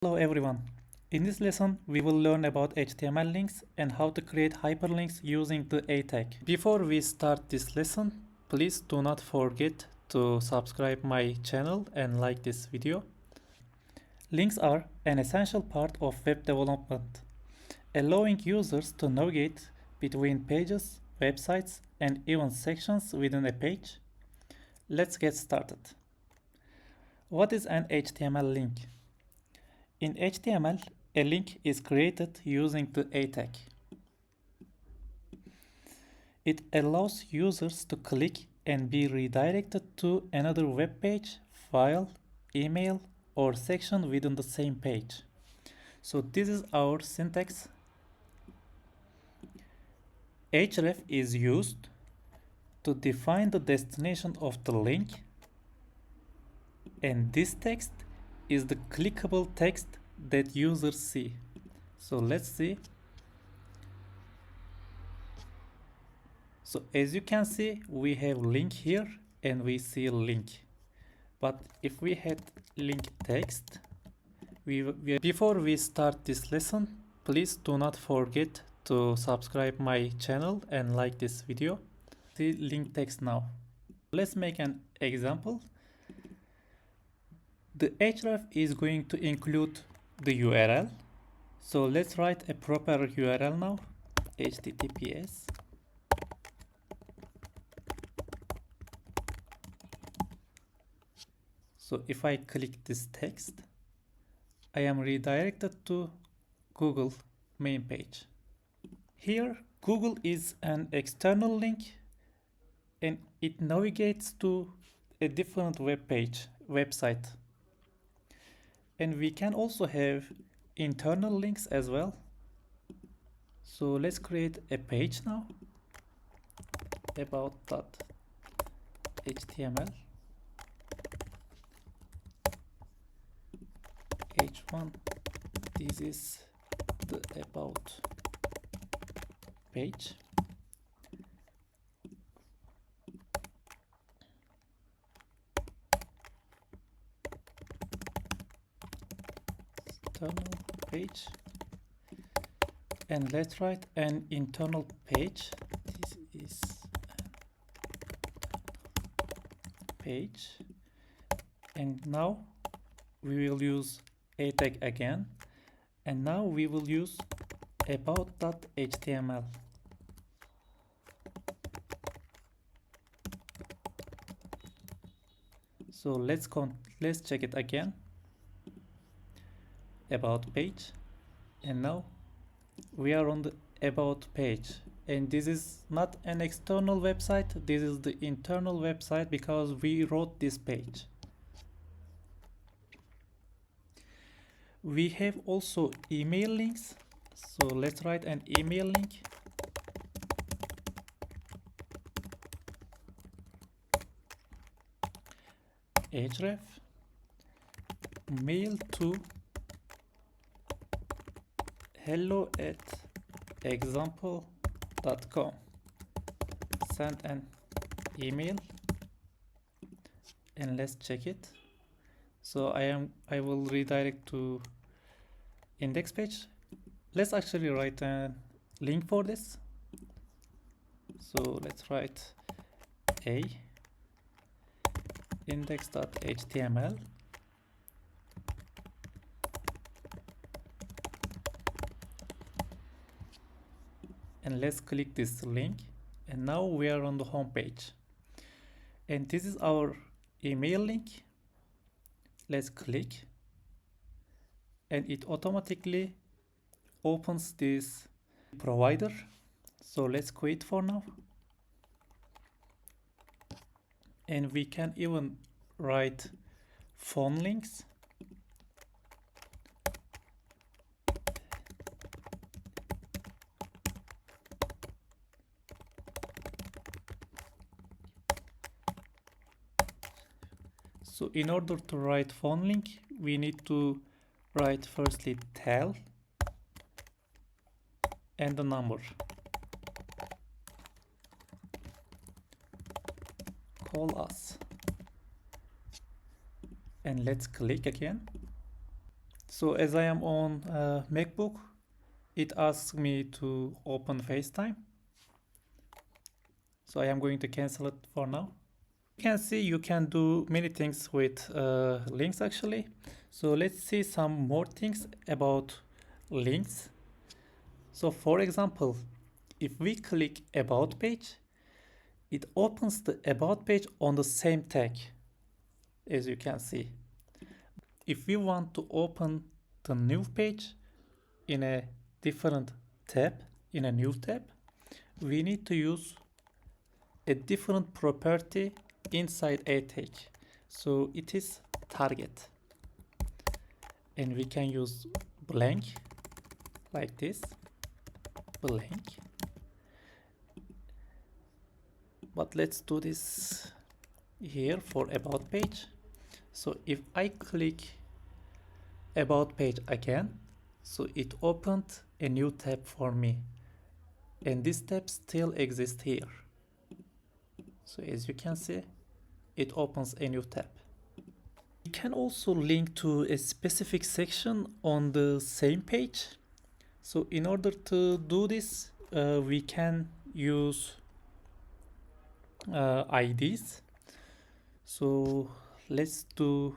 Hello everyone. In this lesson, we will learn about HTML links and how to create hyperlinks using the A tag. Before we start this lesson, please do not forget to subscribe my channel and like this video. Links are an essential part of web development, allowing users to navigate between pages, websites, and even sections within a page. Let's get started. What is an HTML link? In HTML, a link is created using the A tag. It allows users to click and be redirected to another web page, file, email, or section within the same page. So this is our syntax. href is used to define the destination of the link, and this text is the clickable text that users see. So let's see. So as you can see, we have link here and we see link. But if we had link text, before we start this lesson, please do not forget to subscribe my channel and like this video. See link text now. Let's make an example. The href is going to include the URL. So let's write a proper URL now. HTTPS. So if I click this text, I am redirected to Google main page. Here, Google is an external link and it navigates to a different website. And we can also have internal links as well. So let's create a page now, about.html. h1, this is the about page. External page, and let's write an internal page. This is an page, and now we will use a tag again, and now we will use about.html. So let's check it again. About page, and now we are on the about page, and this is not an external website, this is the internal website because we wrote this page. We have also email links, so let's write an email link. href mail to hello@example.com. Send an email and let's check it. So I will redirect to index page. Let's actually write a link for this. So let's write a index.html. And let's click this link, and now we are on the home page, and this is our email link. Let's click, and it automatically opens this provider. So let's quit for now, and we can even write phone links. So in order to write phone link, we need to write firstly tel and the number. Call us. And let's click again. So as I am on MacBook, it asks me to open FaceTime. So I am going to cancel it for now. You can see you can do many things with links actually. So let's see some more things about links. So for example, if we click About Page, it opens the About Page on the same tag, as you can see. If we want to open the new page in a different tab, in a new tab, we need to use a different property inside a tag. So it is target. And we can use blank like this, blank. But let's do this here for about page. So if I click about page again, so it opened a new tab for me, and this tab still exists here. So as you can see, it opens a new tab. We can also link to a specific section on the same page. So in order to do this, we can use IDs. So let's do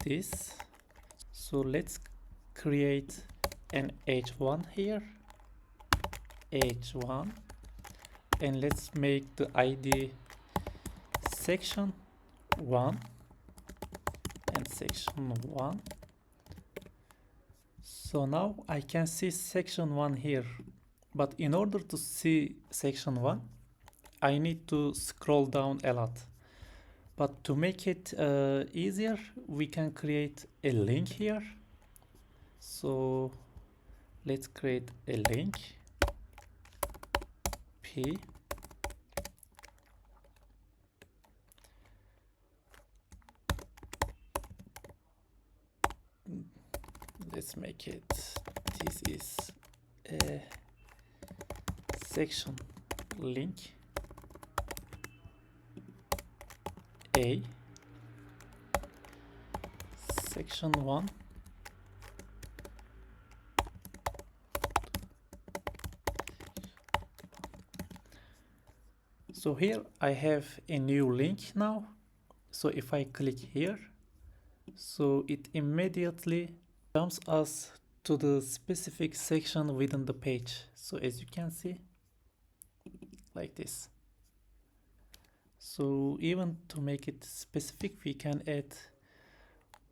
this. So let's create an H1 here, H1, and let's make the ID section 1 and section 1. So now I can see section 1 here, but in order to see section 1, I need to scroll down a lot. But to make it easier, we can create a link here. So let's create a link, P. Let's make it, this is a section link, A, section 1, so here I have a new link now. So if I click here, so it immediately jumps us to the specific section within the page. So as you can see, like this. So even to make it specific, we can add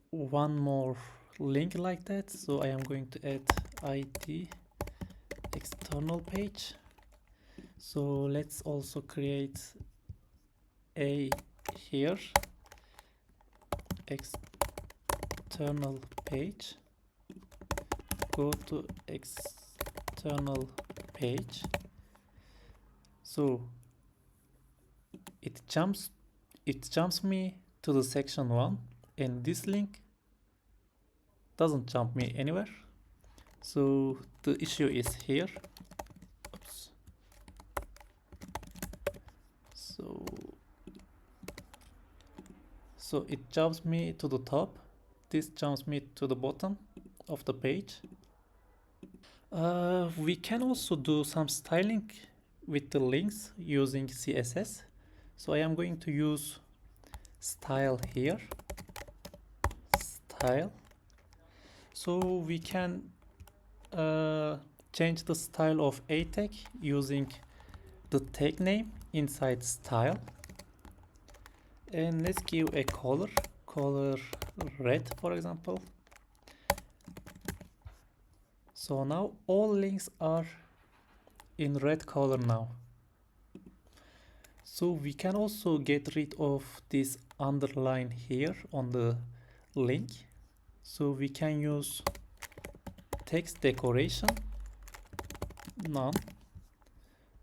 one more link like that. So I am going to add ID external page. So let's also create a here, external page, go to external page. So it jumps me to the section 1, and this link doesn't jump me anywhere. So the issue is here. Oops. So it jumps me to the top, this jumps me to the bottom of the page. We can also do some styling with the links using CSS. So I am going to use style here, style. So we can change the style of a tag using the tag name inside style. And let's give a color red, for example. So now all links are in red color now. So we can also get rid of this underline here on the link. So we can use text decoration, none.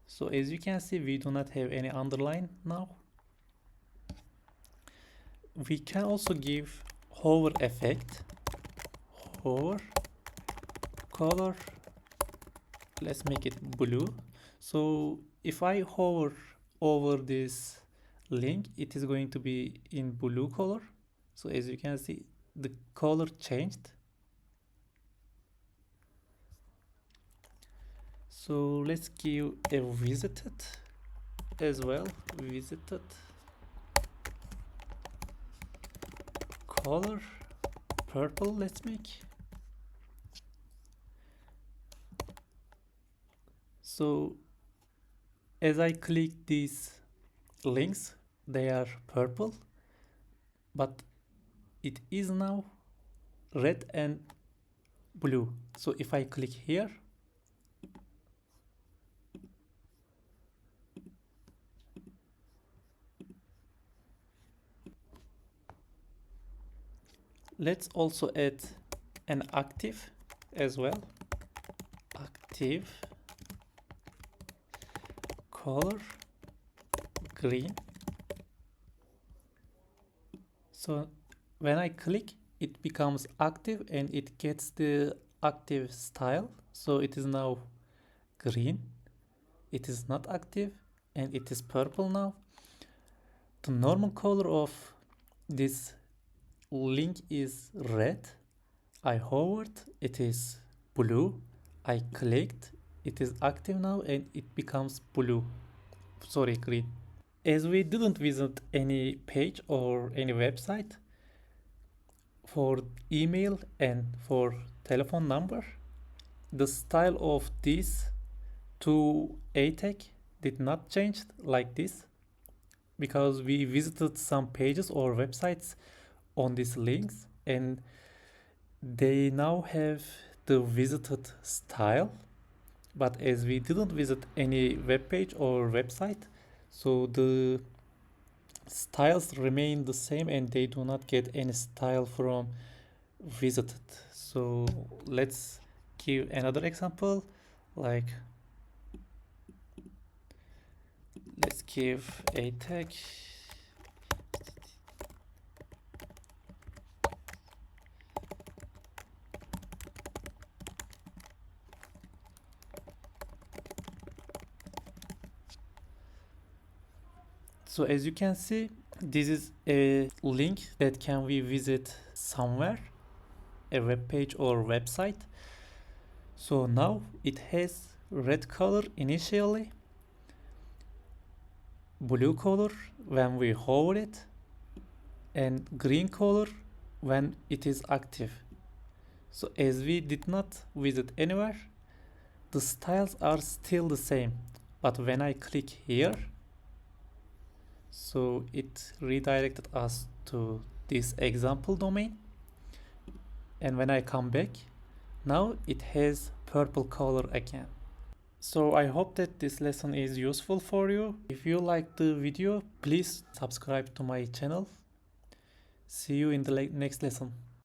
So as you can see, we do not have any underline now. We can also give hover effect, hover, color, let's make it blue. So if I hover over this link, it is going to be in blue color. So as you can see, the color changed. So let's give a visited as well, visited color purple. Let's make. So as I click these links, they are purple, but it is now red and blue. So if I click here, let's also add an active as well. Active color green. So when I click, it becomes active and it gets the active style. So it is now green. It is not active and it is purple now. The normal color of this link is red. I hovered, it is blue. I clicked, it is active now and it becomes blue. Sorry, green. As we didn't visit any page or any website, for email and for telephone number, the style of these two A tag did not change like this because we visited some pages or websites on these links and they now have the visited style. But as we didn't visit any web page or website, so the styles remain the same and they do not get any style from visited. So let's give another example, like let's give a tag so as you can see, this is a link that can we visit somewhere, a web page or website. So now it has red color initially, blue color when we hover it, and green color when it is active. So as we did not visit anywhere, the styles are still the same. But when I click here, so it redirected us to this example domain. And when I come back, now it has purple color again. So I hope that this lesson is useful for you. If you liked the video, please subscribe to my channel. See you in the next lesson.